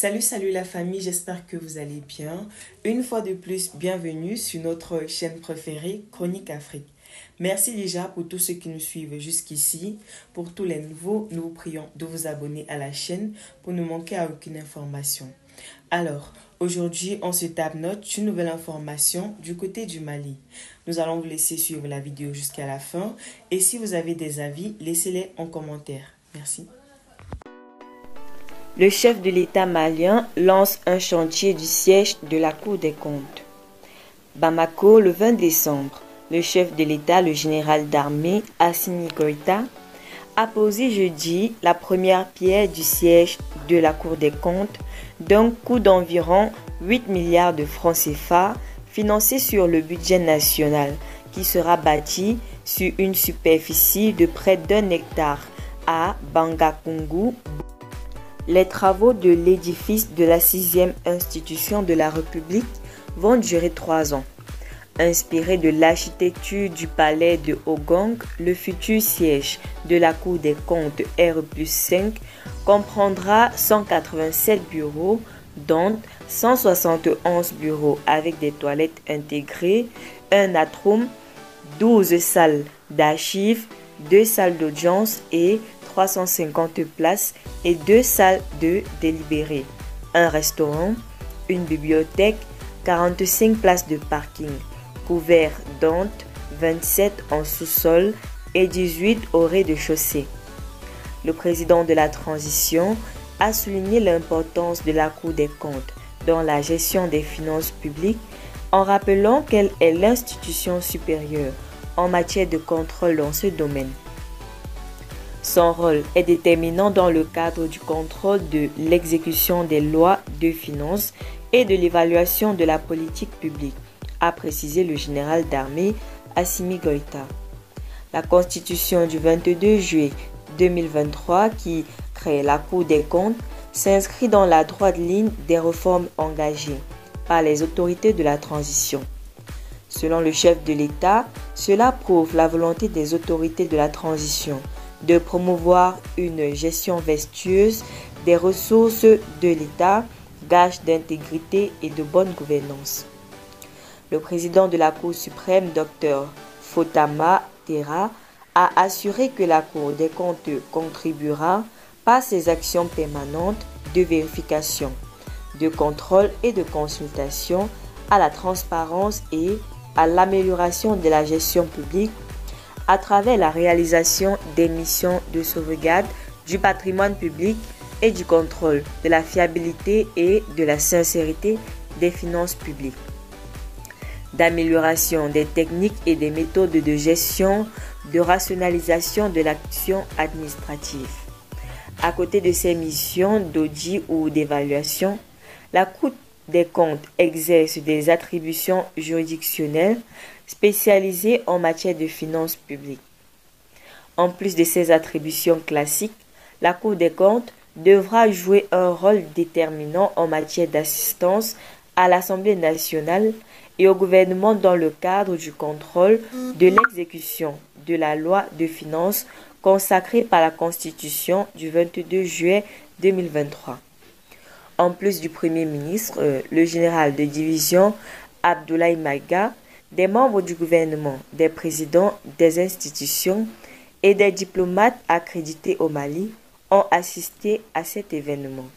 Salut la famille, j'espère que vous allez bien. Une fois de plus, bienvenue sur notre chaîne préférée, Chronique Afrique. Merci déjà pour tous ceux qui nous suivent jusqu'ici. Pour tous les nouveaux, nous vous prions de vous abonner à la chaîne pour ne manquer à aucune information. Alors, aujourd'hui, on se tape note une nouvelle information du côté du Mali. Nous allons vous laisser suivre la vidéo jusqu'à la fin. Et si vous avez des avis, laissez-les en commentaire. Merci. Le chef de l'État malien lance un chantier du siège de la Cour des comptes. Bamako, le 20 décembre, le chef de l'État, le général d'armée Assimi Goïta, a posé jeudi la première pierre du siège de la Cour des comptes d'un coût d'environ 8 milliards de francs CFA financé sur le budget national qui sera bâti sur une superficie de près d'1 hectare à Bangakungu. Les travaux de l'édifice de la 6e institution de la République vont durer 3 ans. Inspiré de l'architecture du palais de Hogong, le futur siège de la Cour des comptes R+5 comprendra 187 bureaux, dont 171 bureaux avec des toilettes intégrées, un atrium, 12 salles d'archives, 2 salles d'audience et 350 places et 2 salles de délibéré, un restaurant, une bibliothèque, 45 places de parking, couverts dont 27 en sous-sol et 18 au rez-de-chaussée. Le président de la transition a souligné l'importance de la Cour des comptes dans la gestion des finances publiques en rappelant qu'elle est l'institution supérieure en matière de contrôle dans ce domaine. Son rôle est déterminant dans le cadre du contrôle de l'exécution des lois de finances et de l'évaluation de la politique publique, a précisé le général d'armée Assimi Goïta. La Constitution du 22 juillet 2023 qui crée la Cour des comptes s'inscrit dans la droite ligne des réformes engagées par les autorités de la transition. Selon le chef de l'État, cela prouve la volonté des autorités de la transition de promouvoir une gestion vertueuse des ressources de l'État, gage d'intégrité et de bonne gouvernance. Le président de la Cour suprême, Dr Fotama Terra, a assuré que la Cour des comptes contribuera par ses actions permanentes de vérification, de contrôle et de consultation à la transparence et à l'amélioration de la gestion publique à travers la réalisation des missions de sauvegarde du patrimoine public et du contrôle de la fiabilité et de la sincérité des finances publiques, d'amélioration des techniques et des méthodes de gestion, de rationalisation de l'action administrative. À côté de ces missions d'audit ou d'évaluation, la Cour des comptes exerce des attributions juridictionnelles spécialisées en matière de finances publiques. En plus de ces attributions classiques, la Cour des comptes devra jouer un rôle déterminant en matière d'assistance à l'Assemblée nationale et au gouvernement dans le cadre du contrôle de l'exécution de la loi de finances consacrée par la Constitution du 22 juillet 2023. En plus du Premier ministre, le général de division Abdoulaye Maïga, des membres du gouvernement, des présidents des institutions et des diplomates accrédités au Mali ont assisté à cet événement.